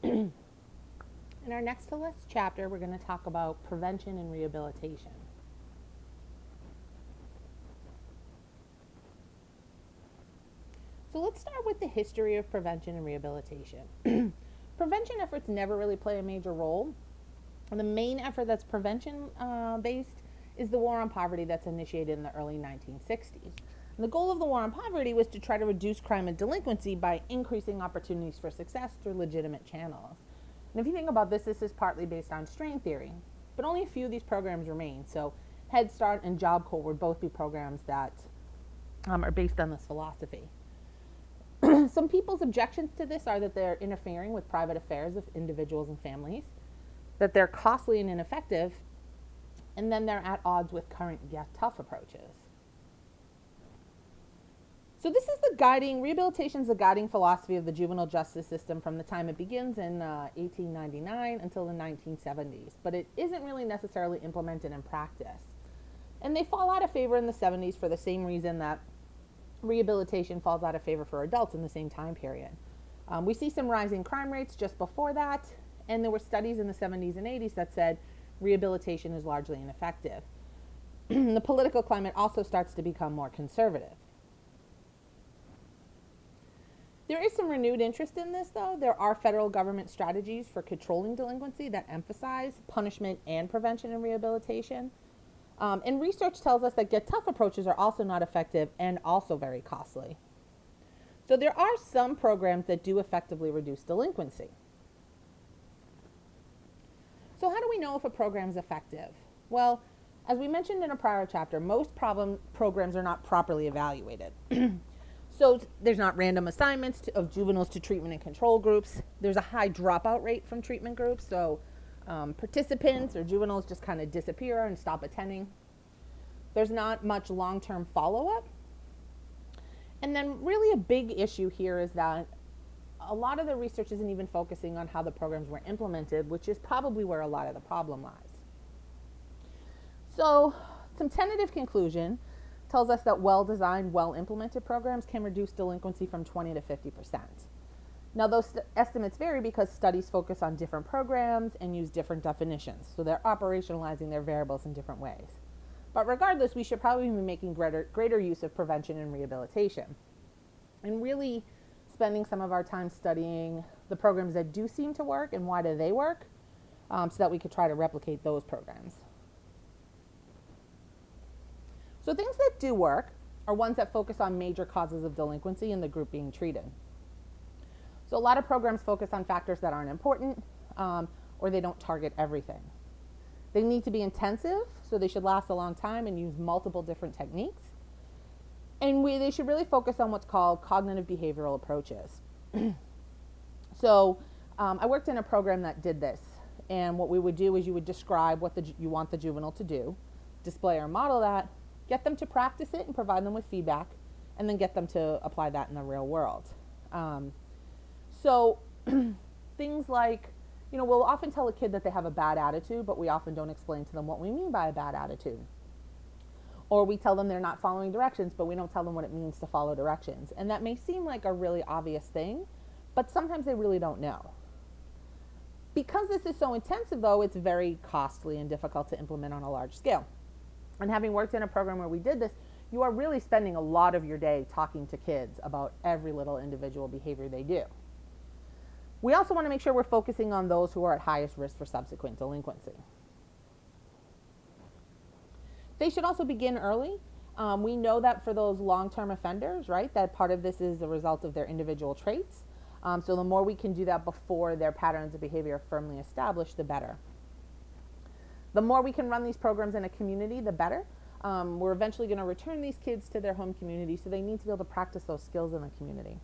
In our next to last chapter, we're going to talk about prevention and rehabilitation. So let's start with the history of prevention and rehabilitation. Prevention efforts never really play a major role. The main effort that's prevention based is the war on poverty that's initiated in the early 1960s. And the goal of the war on poverty was to try to reduce crime and delinquency by increasing opportunities for success through legitimate channels. And if you think about this, this is partly based on strain theory, but only a few of these programs remain. So Head Start and Job Corps would both be programs that are based on this philosophy. Some people's objections to this are that they're interfering with private affairs of individuals and families, that they're costly and ineffective, and then they're at odds with current Get Tough approaches. So this is rehabilitation is the guiding philosophy of the juvenile justice system from the time it begins in 1899 until the 1970s, but it isn't really necessarily implemented in practice. And they fall out of favor in the 70s for the same reason that rehabilitation falls out of favor for adults in the same time period. We see some rising crime rates just before that, and there were studies in the 70s and 80s that said rehabilitation is largely ineffective. The political climate also starts to become more conservative. There is some renewed interest in this, though. There are federal government strategies for controlling delinquency that emphasize punishment and prevention and rehabilitation. And research tells us that Get Tough approaches are also not effective and also very costly. So there are some programs that do effectively reduce delinquency. So how do we know if a program is effective? Well, as we mentioned in a prior chapter, most programs are not properly evaluated. So there's not random assignments of juveniles to treatment and control groups. There's a high dropout rate from treatment groups, so participants or juveniles just kind of disappear and stop attending. There's not much long-term follow-up. And then really a big issue here is that a lot of the research isn't even focusing on how the programs were implemented, which is probably where a lot of the problem lies. So some tentative conclusion tells us that well-designed, well-implemented programs can reduce delinquency from 20 to 50%. Now, those estimates vary because studies focus on different programs and use different definitions, so they're operationalizing their variables in different ways. But regardless, we should probably be making greater use of prevention and rehabilitation, and really spending some of our time studying the programs that do seem to work and why do they work, so that we could try to replicate those programs. So things that do work are ones that focus on major causes of delinquency in the group being treated. So a lot of programs focus on factors that aren't important, or they don't target everything. They need to be intensive, so they should last a long time and use multiple different techniques. And they should really focus on what's called cognitive behavioral approaches. So I worked in a program that did this, and what we would do is you would describe what you want the juvenile to do, display or model that, get them to practice it and provide them with feedback, and then get them to apply that in the real world. So things like, we'll often tell a kid that they have a bad attitude, but we often don't explain to them what we mean by a bad attitude. Or we tell them they're not following directions, but we don't tell them what it means to follow directions. And that may seem like a really obvious thing, but sometimes they really don't know. Because this is so intensive, though, it's very costly and difficult to implement on a large scale. And having worked in a program where we did this, you are really spending a lot of your day talking to kids about every little individual behavior they do. We also want to make sure we're focusing on those who are at highest risk for subsequent delinquency. They should also begin early. We know that for those long-term offenders, right, that part of this is a result of their individual traits. So the more we can do that before their patterns of behavior are firmly established, the better. The more we can run these programs in a community, the better. We're eventually going to return these kids to their home community, so they need to be able to practice those skills in the community.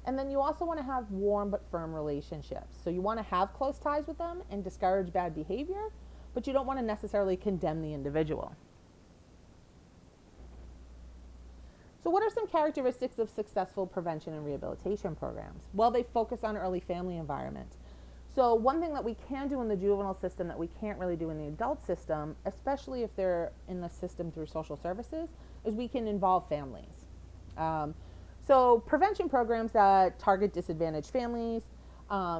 And then you also want to have warm but firm relationships. So you want to have close ties with them and discourage bad behavior, but you don't want to necessarily condemn the individual. So what are some characteristics of successful prevention and rehabilitation programs? Well, they focus on early family environment. So one thing that we can do in the juvenile system that we can't really do in the adult system, especially if they're in the system through social services, is we can involve families. So prevention programs that target disadvantaged families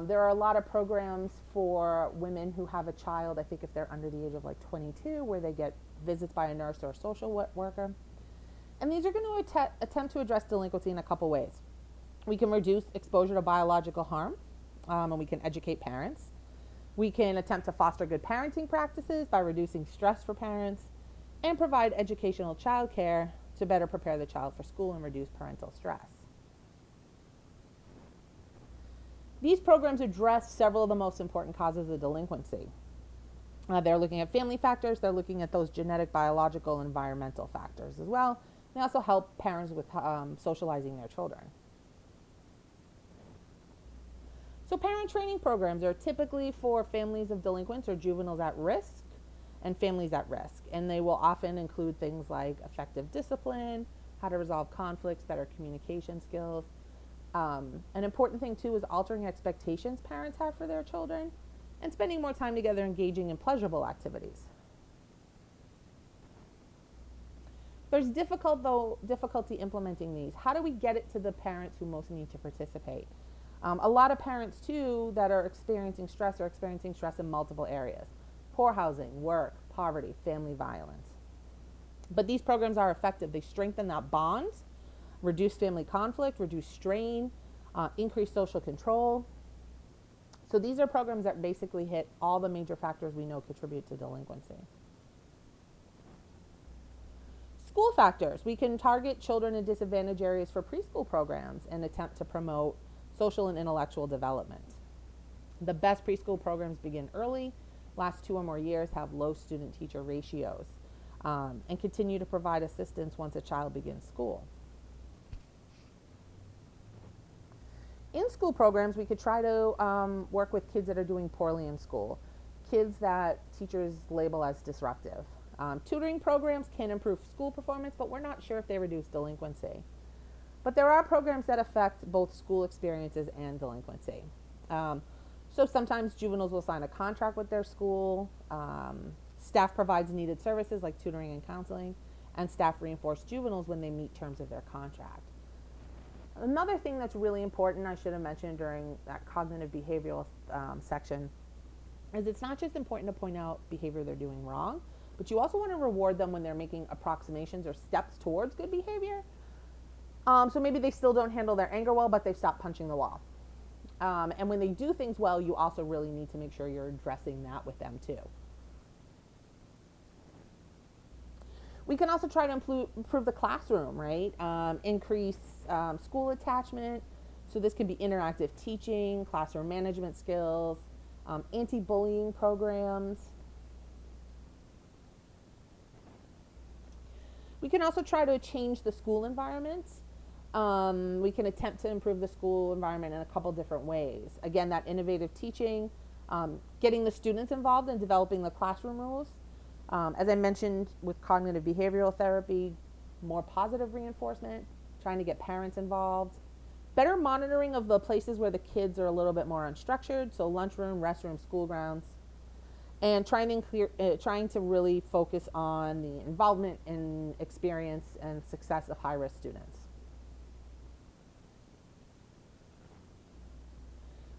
There are a lot of programs for women who have a child, I think if they're under the age of like 22, where they get visits by a nurse or a social worker. And these are going to attempt to address delinquency in a couple ways. We can reduce exposure to biological harm, and we can educate parents. We can attempt to foster good parenting practices by reducing stress for parents and provide educational childcare to better prepare the child for school and reduce parental stress. These programs address several of the most important causes of delinquency. They're looking at family factors, they're looking at those genetic, biological, and environmental factors as well. They also help parents with socializing their children. So parent training programs are typically for families of delinquents or juveniles at risk and families at risk. And they will often include things like effective discipline, how to resolve conflicts, better communication skills. An important thing too is altering expectations parents have for their children and spending more time together engaging in pleasurable activities. There's difficulty implementing these. How do we get it to the parents who most need to participate? A lot of parents too that are experiencing stress in multiple areas: poor housing, work, poverty, family violence. But these programs are effective. They strengthen that bond, reduce family conflict, reduce strain, increase social control. So these are programs that basically hit all the major factors we know contribute to delinquency. School factors. We can target children in disadvantaged areas for preschool programs and attempt to promote social and intellectual development. The best preschool programs begin early, last 2 or more years, have low student-teacher ratios, and continue to provide assistance once a child begins school. In school programs, we could try to work with kids that are doing poorly in school, kids that teachers label as disruptive. Tutoring programs can improve school performance, but we're not sure if they reduce delinquency. But there are programs that affect both school experiences and delinquency. So sometimes juveniles will sign a contract with their school. Staff provides needed services like tutoring and counseling, and staff reinforce juveniles when they meet terms of their contract. Another thing that's really important, I should have mentioned during that cognitive behavioral section, is it's not just important to point out behavior they're doing wrong, but you also want to reward them when they're making approximations or steps towards good behavior. So maybe they still don't handle their anger well, but they've stopped punching the wall. And when they do things well, you also really need to make sure you're addressing that with them too. We can also try to improve the classroom, right? Increase school attachment. So this can be interactive teaching, classroom management skills, anti-bullying programs. We can also try to change the school environment. We can attempt to improve the school environment in a couple different ways. Again, that innovative teaching, getting the students involved in developing the classroom rules. As I mentioned with cognitive behavioral therapy, more positive reinforcement, trying to get parents involved. Better monitoring of the places where the kids are a little bit more unstructured, so lunchroom, restroom, school grounds. And trying to really focus on the involvement and experience and success of high-risk students.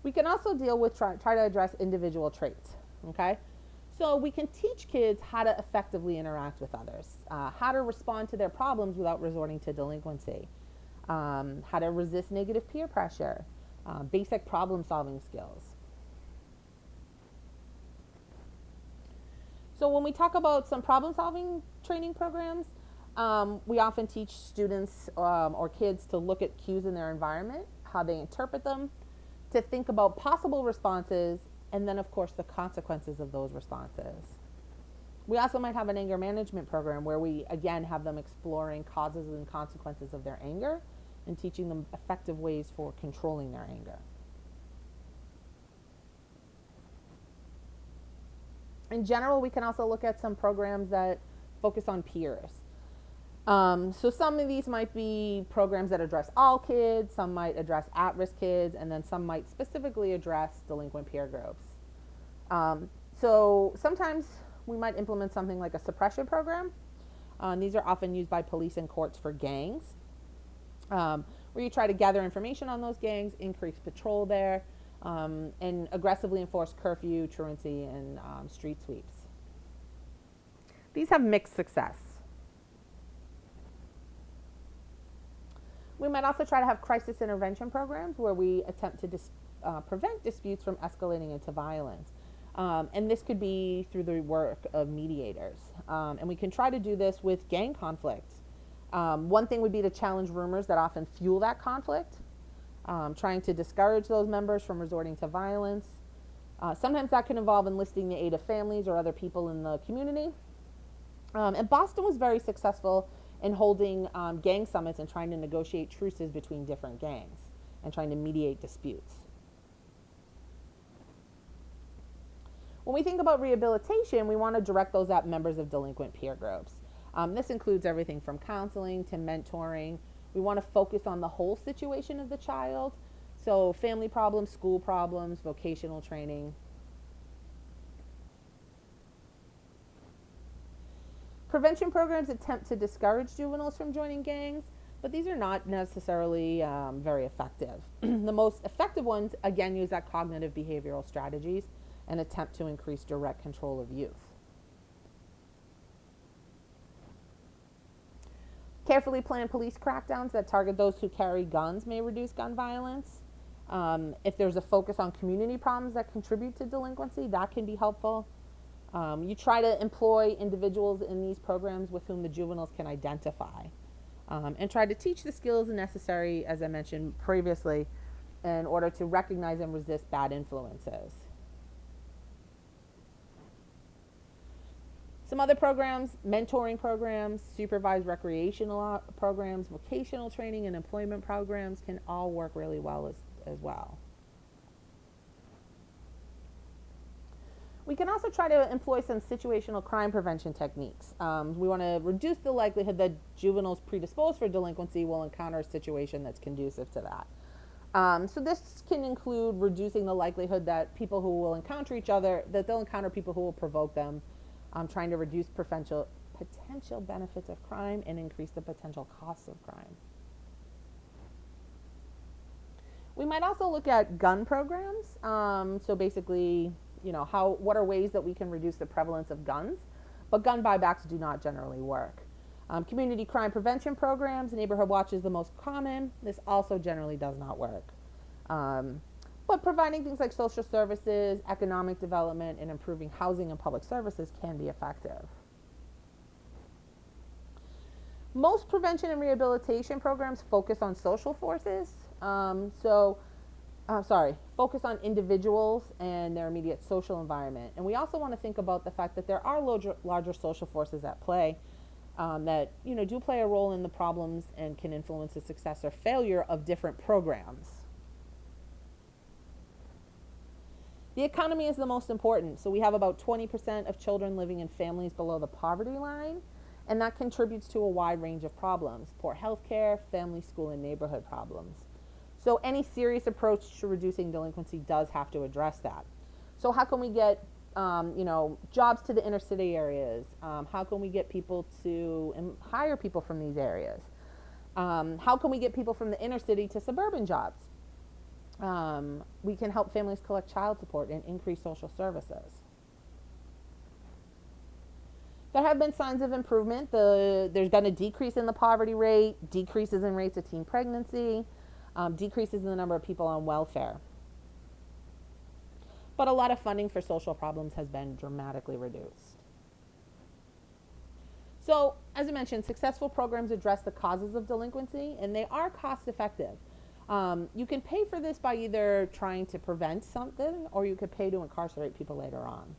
We can also deal with try to address individual traits, okay? So we can teach kids how to effectively interact with others, how to respond to their problems without resorting to delinquency, how to resist negative peer pressure, basic problem-solving skills. So when we talk about some problem-solving training programs, we often teach students or kids to look at cues in their environment, how they interpret them, to think about possible responses, and then of course the consequences of those responses. We also might have an anger management program where we again have them exploring causes and consequences of their anger and teaching them effective ways for controlling their anger. In general, we can also look at some programs that focus on peers. So some of these might be programs that address all kids, some might address at-risk kids, and then some might specifically address delinquent peer groups. So sometimes we might implement something like a suppression program. These are often used by police and courts for gangs, where you try to gather information on those gangs, increase patrol there, and aggressively enforce curfew, truancy, and street sweeps. These have mixed success. We might also try to have crisis intervention programs where we attempt to prevent disputes from escalating into violence. And this could be through the work of mediators. And we can try to do this with gang conflicts. One thing would be to challenge rumors that often fuel that conflict, trying to discourage those members from resorting to violence. Sometimes that can involve enlisting the aid of families or other people in the community. And Boston was very successful in holding gang summits and trying to negotiate truces between different gangs and trying to mediate disputes. When we think about rehabilitation, we want to direct those at members of delinquent peer groups. This includes everything from counseling to mentoring. We want to focus on the whole situation of the child, so family problems, school problems, vocational training. Prevention programs attempt to discourage juveniles from joining gangs, but these are not necessarily very effective. The most effective ones, again, use that cognitive behavioral strategies and attempt to increase direct control of youth. Carefully planned police crackdowns that target those who carry guns may reduce gun violence. If there's a focus on community problems that contribute to delinquency, that can be helpful. You try to employ individuals in these programs with whom the juveniles can identify, and try to teach the skills necessary, as I mentioned previously, in order to recognize and resist bad influences. Some other programs, mentoring programs, supervised recreational programs, vocational training, and employment programs can all work really well as well. We can also try to employ some situational crime prevention techniques. We want to reduce the likelihood that juveniles predisposed for delinquency will encounter a situation that's conducive to that. So this can include reducing the likelihood that people who will encounter each other, that they'll encounter people who will provoke them, trying to reduce potential benefits of crime and increase the potential costs of crime. We might also look at gun programs. So basically, what are ways that we can reduce the prevalence of guns? But gun buybacks do not generally work. Community crime prevention programs, neighborhood watch is the most common. This also generally does not work. But providing things like social services, economic development, and improving housing and public services can be effective. Most prevention and rehabilitation programs focus on social forces. Focus on individuals and their immediate social environment. And we also want to think about the fact that there are larger social forces at play that do play a role in the problems and can influence the success or failure of different programs. The economy is the most important. So we have about 20% of children living in families below the poverty line, and that contributes to a wide range of problems: poor health care, family, school, and neighborhood problems. So any serious approach to reducing delinquency does have to address that. So how can we get jobs to the inner city areas? How can we get people to hire people from these areas? How can we get people from the inner city to suburban jobs? We can help families collect child support and increase social services. There have been signs of improvement. There's been a decrease in the poverty rate, decreases in rates of teen pregnancy, decreases in the number of people on welfare. But a lot of funding for social problems has been dramatically reduced. So, as I mentioned, successful programs address the causes of delinquency, and they are cost effective. You can pay for this by either trying to prevent something, or you could pay to incarcerate people later on.